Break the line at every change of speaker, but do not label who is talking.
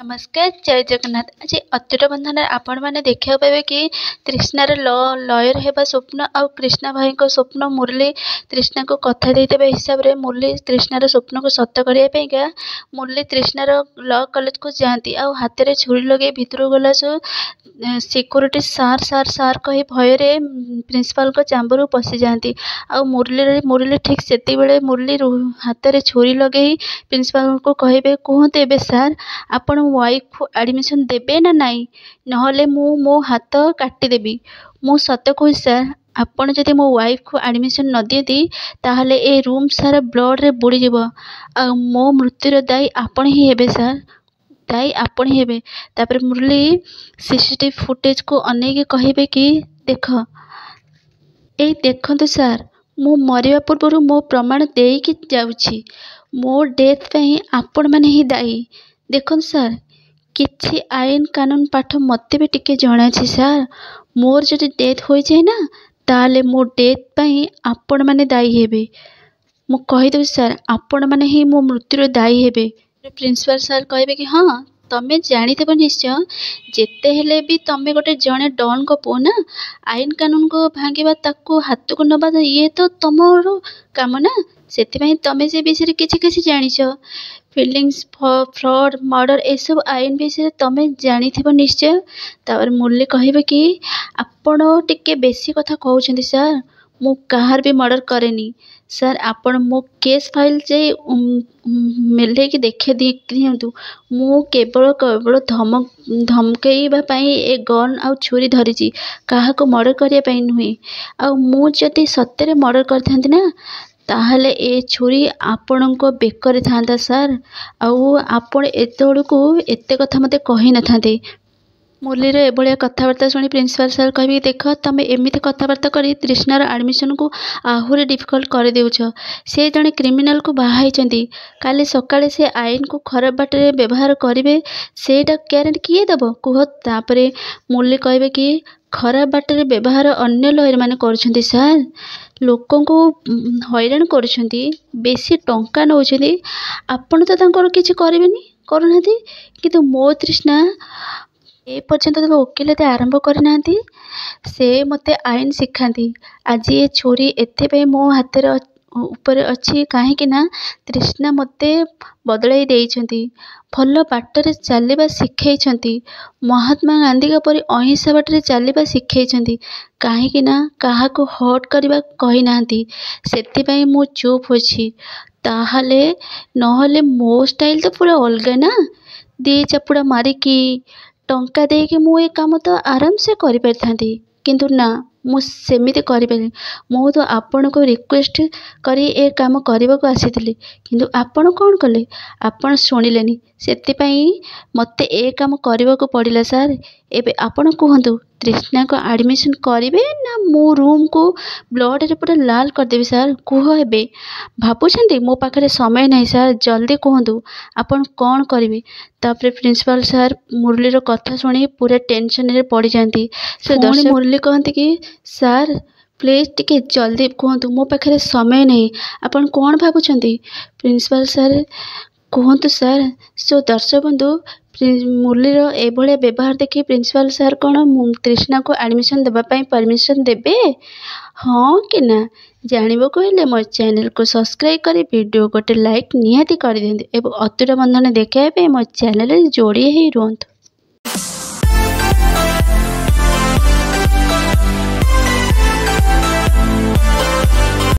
नमस्कार जय जगन्नाथ। आज अतुट बंधन आपण मैंने देखा पाए कि तृष्णार लयर हेबा स्वप्न आउ कृष्णा भाई को स्वप्न मुरली तृष्णा को कथा देते हिसाब रे मुरली तृष्णार स्वप्न को सत करने मुरली तृष्णार ल कॉलेज को जाती आउ हाथ में छुरी लगे भितर गला सो सिक्यूरीटी सार सार सार कही भय प्रिंसिपल को चांबर पशि जाती आउ मुरली ठीक से मुरली हाथ में छुरी लगे प्रिंसिपल को कहे कहते ए सार आपण वाइफ को एडमिशन देबे ना नाई नहले मो हाथ काटिदेवी मु सत कह सार आपण जदि मो वाइफ को एडमिशन न दियती ताहले ए रूम सारा ब्लड रे बुड़ी जीव आ मो मृत्युर दायी आपण ही हेबे सार दायी आपण ही हेबे। तापर मुरली सीसीटीवी फुटेज को अनेक कहे कि देख ए देखंतु सार मु मरिया पूर्व मो प्रमाण देकी जाउछि मो डेथ पे आपण माने ही दायी देखो सार किछि आईन कानून पाठ मत भी टिके जଣା छी सार मोर जदि डेथ हो जाए ना ताले मो डेथ पई आपण माने दायी हेबे मु कहि दउ सार आपण माने ही मो मृत्यु दायी हेबे। प्रिंसिपल सार कहबे कि हाँ तमें जानीथेब निश्चय जेते हेले भी तमें गोटे जड़े डन को पु ना आईन कानून को भांगा ताकू हाथ को नबा ये तो तुमर काम ना से तमें से विषय किसी किसी जानिछ फीलिंग्स फ्रॉड मर्डर ए सब आईन विषय तमें जानीथेब निश्चय। तापर मुरली कहबे कि आपण टिके बेसी कथा कहउछंती सार मु कहार भी मर्डर करेनी सार आपण मो केस फाइल जे मिले कि देखे दियंतु मु केवल केवल धमकेइबा पई ए गन आउ छुरी धरिची कहा को मर्डर करिया पई नुहे आ मु जति सत्य मर्डर करथांती ना ताहले ए छुरी आपण को बेकर था सार आउ आपण एतोड़ को एते कथा मते कही न थांते। मुरलीर एभलिया कथबार्ता शुणी प्रिंसिपल सार कह देख तमें एमती कथबार्ता कर तृष्णार एडमिशन को आहुरी डिफिकल्ट कर देउछ से जड़े क्रिमिनाल को बाहाई काली सकाळे से आईन को खराब बाटे व्यवहार करेंगे सेटा ग्यारेंटी किए दब कुह। तापर मुरली कहे कि खराब बाटे व्यवहार अन्य लयर मैंने कर सार लोकों को हैरान कर बेसी टंका नौ आपण तो तांकर किछि करेबेनी करूना किंतु मो तृष्णा ए पर्यंत तो वकिलते आरंभ करना से मते आईन शिखाती आज ये छोरी एते मो हाथ ऊपर अच्छी कहीं तृष्णा मते बदलाई देइछंती भल बाटर चलवा शिखई महात्मा गांधी का परी अहिंसा बाटर चलवा शिखई कहीं क्या हट करवा कही ना से मु चुप अच्छी ताहले नहले मो स्टाइल तो पूरा अलग ना दी चापुड़ा मारिकी टंका देके मु ए काम तो आराम से करि परथांती किंतु ना मु सेमिति करि पारि मु तो आपण को रिक्वेस्ट करी ए काम करबा को आसीथिली किंतु आपण कोन कले आपण सुनिलेनी सेति पई मते ए काम करबा को पड़िला सार। एबे आपण कहंतु तृष्णा को एडमिशन करिवे ना मो रूम को ब्लड रे पूरा लाल कर देबे सार कुह एबे भाबुछंती मो पाखरे समय नहीं सार जल्दी कहंतु आपण कोन करिवे। तापर प्रिंसिपल सार मुरलीर कथा सुनी पूरा टेंशन रे पड़ जाती से दर्शक मुरली कहती कि सार प्लीज टिके जल्दी कहतु मो पाखे समय नहीं आपण कौन भावुंट। प्रिंसिपल सार कहतु सार सो दर्शक बंधु मुरलीर एभलिया व्यवहार देखी प्रिंसिपल सार कौन तृष्णा को एडमिशन देवाई परमिशन देबे हाँ कि ना जानबो कहले मो चैनल को सब्सक्राइब करी वीडियो गोटे लाइक निहाती कर दियंतु एवं अतुट बंधन देखा मो चैनल जोड़ी ही रुहंतु।